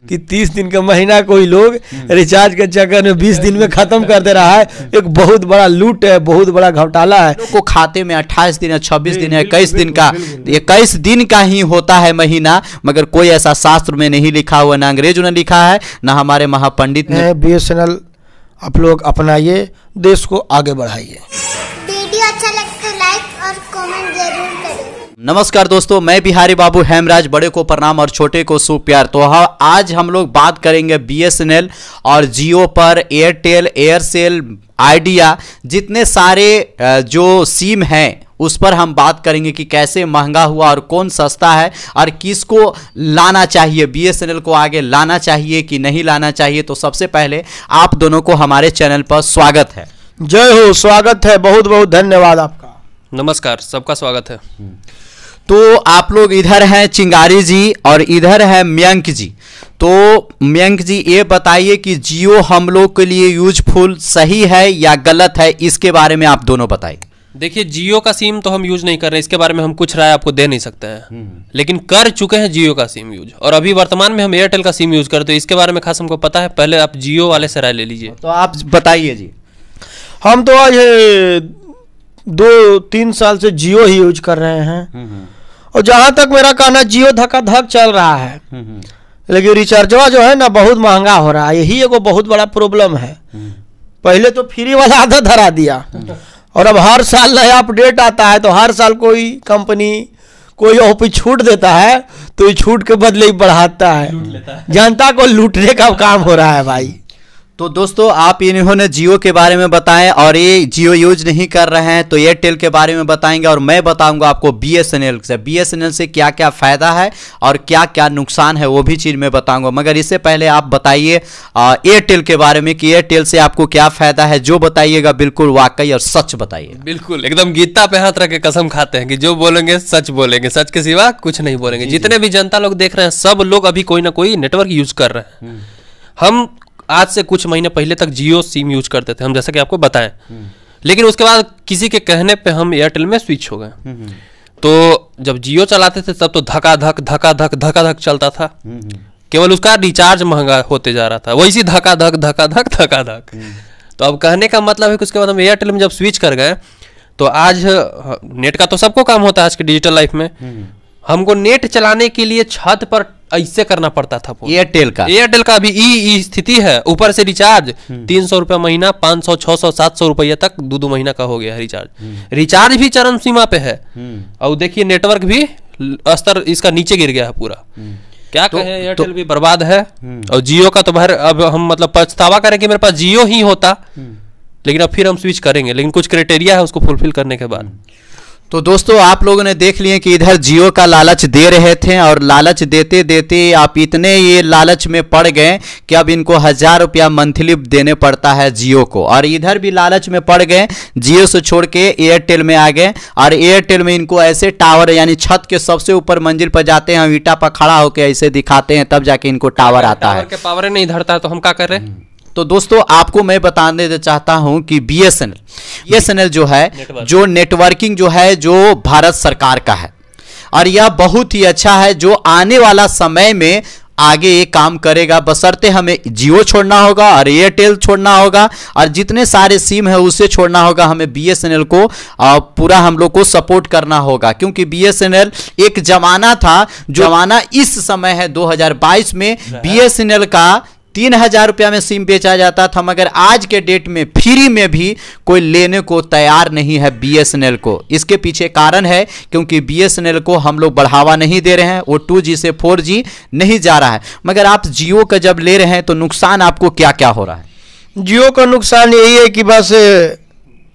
कि 30 दिन का महीना कोई लोग रिचार्ज के चक्कर में 20 दिन में खत्म कर दे रहा है। एक बहुत बड़ा लूट है, बहुत बड़ा घोटाला है। को खाते में 28 दिन या 26 दिन या 21 दिन का 21 दिन का ही होता है महीना, मगर कोई ऐसा शास्त्र में नहीं लिखा हुआ, ना अंग्रेजों ने लिखा है ना हमारे महापंडित ने। BSNL आप लोग अपनाइए, देश को आगे बढ़ाइए। वीडियो अच्छा लगे तो लाइक और कमेंट जरूर करें। नमस्कार दोस्तों, मैं बिहारी बाबू हेमराज, बड़े को प्रणाम और छोटे को सुप्यार। तो आज हम लोग बात करेंगे BSNL और जियो पर, एयरटेल, एयरसेल, आइडिया, जितने सारे जो सिम हैं उस पर हम बात करेंगे कि कैसे महंगा हुआ और कौन सस्ता है और किसको लाना चाहिए, BSNL को आगे लाना चाहिए कि नहीं लाना चाहिए। तो सबसे पहले आप दोनों को हमारे चैनल पर स्वागत है। जय हो, स्वागत है, बहुत बहुत धन्यवाद आपका। नमस्कार, सबका स्वागत है। तो आप लोग इधर हैं चिंगारी जी और इधर है मयंक जी। तो मयंक जी ये बताइए कि जियो हम लोग के लिए यूजफुल सही है या गलत है, इसके बारे में आप दोनों बताइए। देखिए, जियो का सिम तो हम यूज नहीं कर रहे, इसके बारे में हम कुछ राय आपको दे नहीं सकते हैं, लेकिन कर चुके हैं जियो का सिम यूज, और अभी वर्तमान में हम एयरटेल का सिम यूज करते हैं। इसके बारे में खास हमको पता है, पहले आप जियो वाले से राय ले लीजिए। तो आप बताइए जी। हम तो आज 2-3 साल से जियो ही यूज कर रहे हैं, और जहां तक मेरा कहना, जियो धक्का धक चल रहा है, लेकिन रिचार्जवा जो है ना बहुत महंगा हो रहा है। यही एगो बहुत बड़ा प्रॉब्लम है। पहले तो फ्री वाला आधा धरा दिया, और अब हर साल नया अपडेट आता है, तो हर साल कोई कंपनी कोई ऑफिस छूट देता है, तो छूट के बदले ही बढ़ाता है। जनता को लूटने का काम हो रहा है भाई। तो दोस्तों, आप इन्होंने जियो के बारे में बताएं और ये जियो यूज नहीं कर रहे हैं, तो एयरटेल के बारे में बताएंगे, और मैं बताऊंगा आपको BSNL से क्या क्या फ़ायदा है और क्या क्या नुकसान है, वो भी चीज़ मैं बताऊंगा। मगर इससे पहले आप बताइए एयरटेल के बारे में कि एयरटेल से आपको क्या फ़ायदा है, जो बताइएगा बिल्कुल वाकई और सच बताइए। बिल्कुल एकदम गीता पे हाथ रख के कसम खाते हैं कि जो बोलेंगे सच बोलेंगे, सच के सिवा कुछ नहीं बोलेंगे। जितने भी जनता लोग देख रहे हैं, सब लोग अभी कोई ना कोई नेटवर्क यूज कर रहे हैं। हम आज से कुछ महीने पहले तक जियो सिम यूज करते थे हम, जैसा कि आपको बताएं, लेकिन उसके बाद किसी के कहने पे हम एयरटेल में स्विच हो गए। तो जब जियो चलाते थे तब तो धका धक चलता था, केवल उसका रिचार्ज महंगा होते जा रहा था, वैसी धका धक। तो अब कहने का मतलब है कि उसके बाद हम एयरटेल में जब स्विच कर गए, तो आज नेट का तो सबको काम होता है आज के डिजिटल लाइफ में। हमको नेट चलाने के लिए छत पर ऐसे करना पड़ता था। एयरटेल का अभी ई स्थिति है, ऊपर से रिचार्ज 300 रुपया महीना, 500, 600, 700 रुपया तक 2 महीना का हो गया है रिचार्ज भी चरम सीमा पे है। और देखिए नेटवर्क भी स्तर इसका नीचे गिर गया है पूरा। क्या कहें, एयरटेल भी बर्बाद है। और जियो का तो भर अब हम मतलब पछतावा करें कि मेरे पास जियो ही होता, लेकिन अब फिर हम स्विच करेंगे, लेकिन कुछ क्राइटेरिया है उसको फुलफिल करने के बाद। तो दोस्तों, आप लोगों ने देख लिए कि इधर जियो का लालच दे रहे थे, और लालच देते देते आप इतने ये लालच में पड़ गए कि अब इनको 1000 रुपया मंथली देने पड़ता है जियो को, और इधर भी लालच में पड़ गए, जियो से छोड़ के एयरटेल में आ गए। और एयरटेल में इनको ऐसे टावर, यानी छत के सबसे ऊपर मंजिल पर जाते हैं, ईंटा पर खड़ा होकर ऐसे दिखाते हैं, तब जाके इनको टावर आता है। पावर नहीं धरता है तो हम क्या कर रहे हैं। तो दोस्तों, आपको मैं बताने चाहता हूं कि BSNL जो है, जो नेटवर्किंग जो है, जो भारत सरकार का है, और यह बहुत ही अच्छा है, जो आने वाला समय में आगे ये काम करेगा। बशर्ते हमें जियो छोड़ना होगा और एयरटेल छोड़ना होगा, और जितने सारे सिम है उसे छोड़ना होगा। हमें BSNL को पूरा हम लोग को सपोर्ट करना होगा, क्योंकि BSNL एक जमाना था, जो जमाना इस समय है 2022 में, BSNL का 3000 रुपया में सिम बेचा जाता था, मगर आज के डेट में फ्री में भी कोई लेने को तैयार नहीं है BSNL को। इसके पीछे कारण है क्योंकि BSNL को हम लोग बढ़ावा नहीं दे रहे हैं, वो 2G से 4G नहीं जा रहा है। मगर आप जियो का जब ले रहे हैं तो नुकसान आपको क्या क्या हो रहा है? जियो का नुकसान यही है कि बस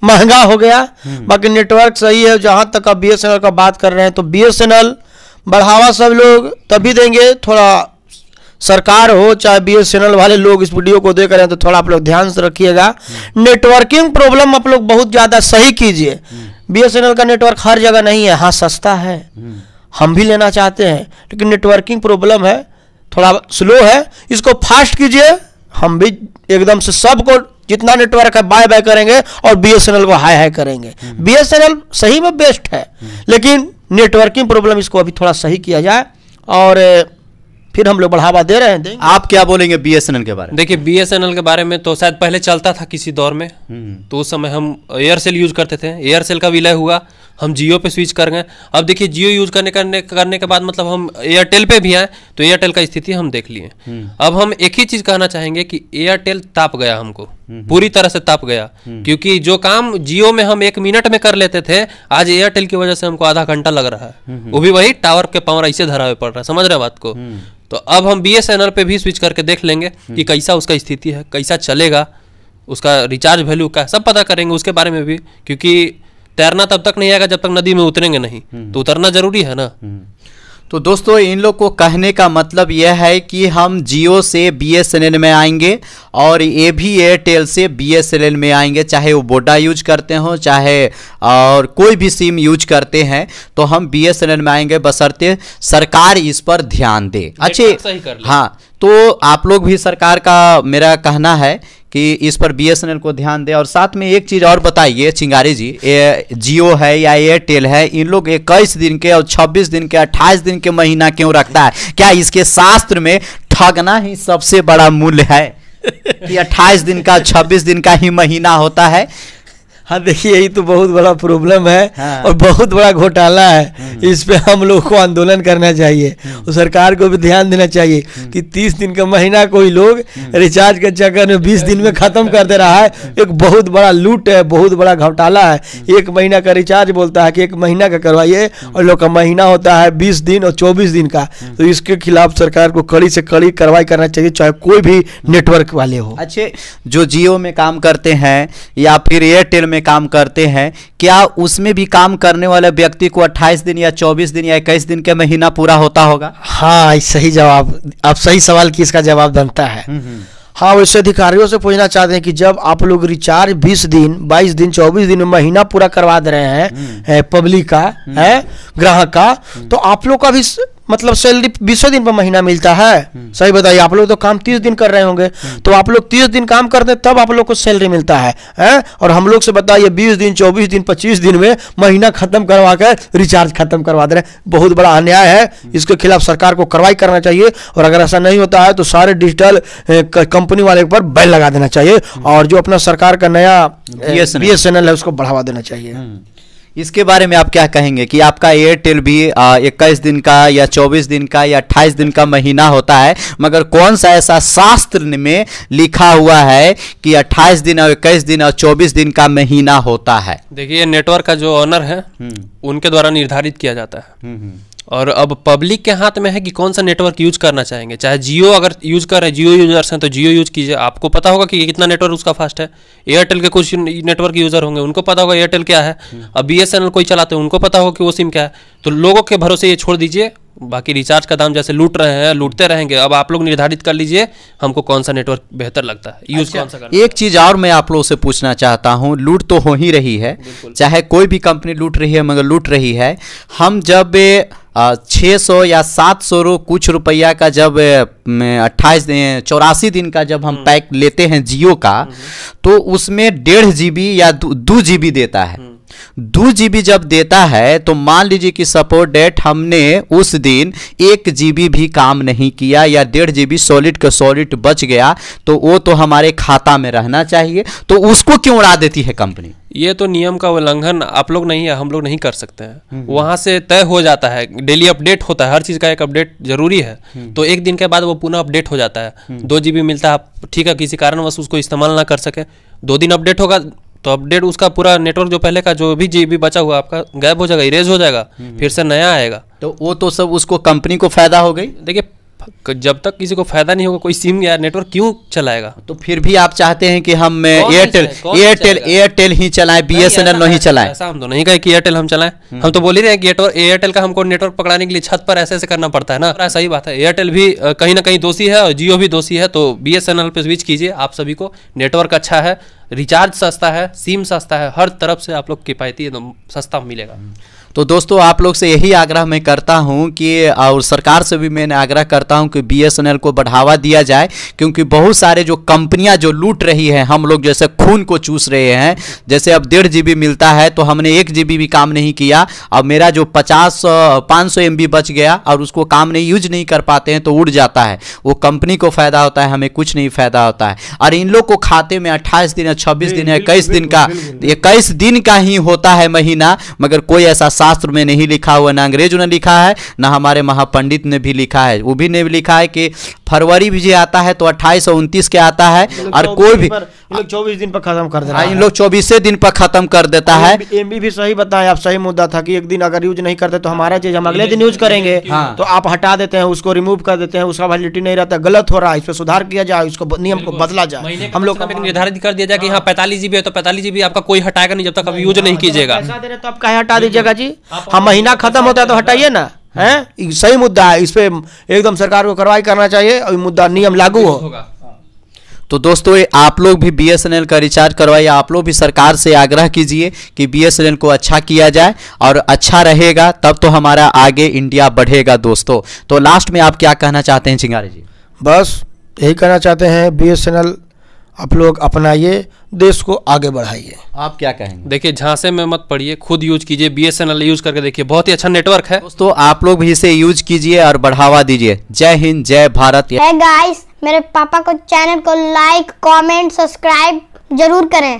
महंगा हो गया, बाकी नेटवर्क सही है। जहां तक आप BSNL का बात कर रहे हैं, तो BSNL बढ़ावा सब लोग तभी देंगे, थोड़ा सरकार हो चाहे BSNL वाले लोग इस वीडियो को देख रहे हैं, तो थोड़ा आप लोग ध्यान से रखिएगा। नेटवर्किंग प्रॉब्लम आप लोग बहुत ज़्यादा सही कीजिए। BSNL का नेटवर्क हर जगह नहीं है, हाँ सस्ता है, हम भी लेना चाहते हैं, लेकिन नेटवर्किंग प्रॉब्लम है, थोड़ा स्लो है, इसको फास्ट कीजिए। हम भी एकदम से सबको जितना नेटवर्क है बाय बाय करेंगे, और BSNL को हाई हाई करेंगे। BSNL सही में बेस्ट है, लेकिन नेटवर्किंग प्रॉब्लम इसको अभी थोड़ा सही किया जाए, और फिर हम लोग बढ़ावा दे रहे हैं, देंगे। आप क्या बोलेंगे बीएसएनएल के बारे में? देखिए बीएसएनएल के बारे में तो शायद पहले चलता था किसी दौर में, तो उस समय हम एयरसेल यूज करते थे। एयरसेल का विलय हुआ, हम जियो पे स्विच कर गए। अब देखिए जियो यूज करने के बाद मतलब हम एयरटेल पे भी आए तो एयरटेल का स्थिति हम देख लिए। अब हम एक ही चीज कहना चाहेंगे कि एयरटेल ताप गया, हमको पूरी तरह से ताप गया, क्योंकि जो काम जियो में हम 1 मिनट में कर लेते थे, आज एयरटेल की वजह से हमको आधा घंटा लग रहा है, वो भी वही टावर के पावर ऐसे धरा हुआ पड़ रहा है। समझ रहे बात को? तो अब हम बीएसएनएल पे भी स्विच करके देख लेंगे कि कैसा उसका स्थिति है, कैसा चलेगा, उसका रिचार्ज वैल्यू का सब पता करेंगे उसके बारे में भी, क्योंकि तैरना तब तक नहीं आएगा जब तक नदी में उतरेंगे नहीं, तो उतरना जरूरी है ना। तो दोस्तों इन लोग को कहने का मतलब यह है कि हम जियो से बीएसएनएल में आएंगे और ये भी एयरटेल से बीएसएनएल में आएंगे, चाहे वो वोडा यूज करते हो चाहे और कोई भी सिम यूज करते हैं, तो हम बीएसएनएल में आएंगे बशर्ते सरकार इस पर ध्यान दे। अच्छे, हाँ, तो आप लोग भी सरकार का मेरा कहना है कि इस पर बीएसएनएल को ध्यान दे। और साथ में एक चीज़ और बताइए चिंगारी जी, जियो है या एयरटेल है, इन लोग 21 दिन के और 26 दिन के 28 दिन के महीना क्यों रखता है? क्या इसके शास्त्र में ठगना ही सबसे बड़ा मूल्य है कि 28 दिन का 26 दिन का ही महीना होता है? हाँ देखिए, यही तो बहुत बड़ा प्रॉब्लम है। हाँ। और बहुत बड़ा घोटाला है। इस पे हम लोग को आंदोलन करना चाहिए और सरकार को भी ध्यान देना चाहिए कि 30 दिन का महीना कोई लोग रिचार्ज के चक्कर में 20 दिन में खत्म कर दे रहा है। एक बहुत बड़ा लूट है, बहुत बड़ा घोटाला है। 1 महीना का रिचार्ज बोलता है कि 1 महीना का करवाइए, और लोग का महीना होता है 20 दिन और 24 दिन का। तो इसके खिलाफ सरकार को कड़ी से कड़ी कार्रवाई करना चाहिए, चाहे कोई भी नेटवर्क वाले हो। अच्छे, जो जियो में काम करते हैं या फिर एयरटेल में काम करते हैं, क्या उसमें भी काम करने वाले व्यक्ति को 28 दिन या 24 दिन या 21 दिन के महीना पूरा होता होगा? हाँ, सही जवाब, आप सही सवाल की इसका जवाब बनता है। हाँ, वैसे अधिकारियों से पूछना चाहते हैं कि जब आप लोग रिचार्ज 20 दिन 22 दिन 24 दिन में महीना पूरा करवा दे रहे हैं पब्लिक का है, ग्राहक का, तो आप लोग का भी मतलब सैलरी 20 दिन पर महीना मिलता है? सही बताइए, आप लोग तो काम 30 दिन कर रहे होंगे, तो आप लोग 30 दिन काम करते हैं तब आप लोग को सैलरी मिलता है? और हम लोग से बताइए 20 दिन 24 दिन 25 दिन में महीना खत्म करवा कर रिचार्ज खत्म करवा दे रहे हैं। बहुत बड़ा अन्याय है, इसके खिलाफ सरकार को कार्रवाई करना चाहिए। और अगर ऐसा नहीं होता है तो सारे डिजिटल कंपनी वाले पर बैन लगा देना चाहिए, और जो अपना सरकार का नया बीएसएनएल है उसको बढ़ावा देना चाहिए। इसके बारे में आप क्या कहेंगे कि आपका एयरटेल भी 21 दिन का या 24 दिन का या 28 दिन का महीना होता है, मगर कौन सा ऐसा शास्त्र में लिखा हुआ है कि 28 दिन और 21 दिन और 24 दिन का महीना होता है? देखिए, नेटवर्क का जो ऑनर है उनके द्वारा निर्धारित किया जाता है, और अब पब्लिक के हाथ में है कि कौन सा नेटवर्क यूज करना चाहेंगे। चाहे जियो अगर यूज कर रहे हैं, जियो यूजर्स हैं तो जियो यूज कीजिए, आपको पता होगा कि कितना नेटवर्क उसका फास्ट है। एयरटेल के कुछ नेटवर्क यूजर होंगे, उनको पता होगा एयरटेल क्या है। अब बीएसएनएल कोई चलाते हैं, उनको पता होगा कि वो सिम क्या है। तो लोगों के भरोसे ये छोड़ दीजिए, बाकी रिचार्ज का दाम जैसे लूट रहे हैं लूटते रहेंगे। अब आप लोग निर्धारित कर लीजिए हमको कौन सा नेटवर्क बेहतर लगता है, यूज कौन सा करना। एक चीज और मैं आप लोगों से पूछना चाहता हूं, लूट तो हो ही रही है, चाहे कोई भी कंपनी लूट रही है, मगर लूट रही है। हम जब 600 या 700 कुछ रुपया का जब 84 दिन का जब हम पैक लेते हैं जियो का, तो उसमें 1.5 GB या 2 GB देता है। 2 GB जब देता है तो मान लीजिए कि सपोर्ट डेट हमने उस दिन 1 GB भी काम नहीं किया या 1.5 GB सॉलिड का सॉलिड बच गया, तो वो तो हमारे खाता में रहना चाहिए, तो उसको क्यों उड़ा देती है कंपनी? ये तो नियम का उल्लंघन आप लोग नहीं है, हम लोग नहीं कर सकते हैं। वहां से तय हो जाता है, डेली अपडेट होता है, हर चीज का एक अपडेट जरूरी है। तो 1 दिन के बाद वो पुनः अपडेट हो जाता है। 2 GB मिलता है, आप ठीक है किसी कारणवश उसको इस्तेमाल ना कर सके, 2 दिन अपडेट होगा तो अपडेट उसका पूरा नेटवर्क जो पहले का जो भी GB बचा हुआ आपका गायब हो जाएगा, इरेज हो जाएगा, फिर से नया आएगा। तो वो तो सब उसको कंपनी को फायदा हो गई। देखिए, जब तक किसी को फायदा नहीं होगा कोई सिम या नेटवर्क क्यों चलाएगा? तो फिर भी आप चाहते हैं कि हम एयरटेल ही चलाएं, बीएसएनएल नहीं चलाएं? ऐसा हम तो नहीं कहे कि एयरटेल हम चलाएं, हम तो बोल ही रहे हैं कि एयरटेल का हमको नेटवर्क पकड़ाने के लिए छत पर ऐसे करना पड़ता है ना। सही बात है, एयरटेल भी कहीं ना कहीं दोषी है और जियो भी दोषी है। तो बीएसएनएल पे स्विच कीजिए, आप सभी को नेटवर्क अच्छा है, रिचार्ज सस्ता है, सिम सस्ता है, हर तरफ से आप लोग किफायती सस्ता मिलेगा। तो दोस्तों आप लोग से यही आग्रह मैं करता हूं कि और सरकार से भी मैंने आग्रह करता हूं कि बीएसएनएल को बढ़ावा दिया जाए, क्योंकि बहुत सारे जो कंपनियां जो लूट रही हैं, हम लोग जैसे खून को चूस रहे हैं। जैसे अब 1.5 GB मिलता है तो हमने 1 GB भी काम नहीं किया, अब मेरा जो 500 MB बच गया और उसको काम नहीं यूज नहीं कर पाते हैं तो उड़ जाता है। वो कंपनी को फायदा होता है, हमें कुछ नहीं फायदा होता है। और इन लोग को खाते में 28 दिन या 26 दिन या 21 दिन का ही होता है महीना, मगर कोई ऐसा शास्त्र में नहीं लिखा हुआ, ना अंग्रेजों ने लिखा है ना हमारे महापंडित ने भी लिखा है। वो भी ने लिखा है कि फरवरी भी जो आता है तो 28 और 29 के आता है, और कोई भी 24 दिन पर खत्म कर देता है। इन लोग 24 दिन पर खत्म कर देता है। एमबी भी सही बताएं आप, सही मुद्दा था कि एक दिन अगर यूज नहीं करते तो हमारा चीज हम अगले दिन यूज करेंगे, तो आप हटा देते हैं, उसको रिमूव कर देते हैं, उसका वैलिडिटी नहीं रहता, गलत हो रहा है, इस पर सुधार किया जाए, उसको नियम को बदला जाए। हम लोग निर्धारित कर दिया जाए कि हाँ 45 GB है तो 45 GB आपका कोई हटाएगा नहीं जब तक आप यूज नहीं कीजिएगा। पैसा दे रहे तो आप काहे हटा दीजिएगा जी? हम महीना खत्म होता है तो हटाइए ना, है सही मुद्दा है। इस पे एकदम सरकार को कार्रवाई करना चाहिए और मुद्दा नियम लागू हो। तो दोस्तों आप लोग भी बीएसएनएल का रिचार्ज करवाइए, आप लोग भी सरकार से आग्रह कीजिए कि बीएसएनएल को अच्छा किया जाए, और अच्छा रहेगा तब तो हमारा आगे इंडिया बढ़ेगा दोस्तों। तो लास्ट में आप क्या कहना चाहते हैं चिंगारी जी? बस यही कहना चाहते हैं, बीएसएनएल आप लोग अपनाइए, देश को आगे बढ़ाइए। आप क्या कहेंगे? देखिए झांसे में मत पड़िए, खुद यूज कीजिए, बीएसएनएल यूज करके देखिए, बहुत ही अच्छा नेटवर्क है दोस्तों। आप लोग भी इसे यूज कीजिए और बढ़ावा दीजिए। जय हिंद, जय भारत। है गाइस, मेरे पापा को चैनल को लाइक, कमेंट, सब्सक्राइब जरूर करें।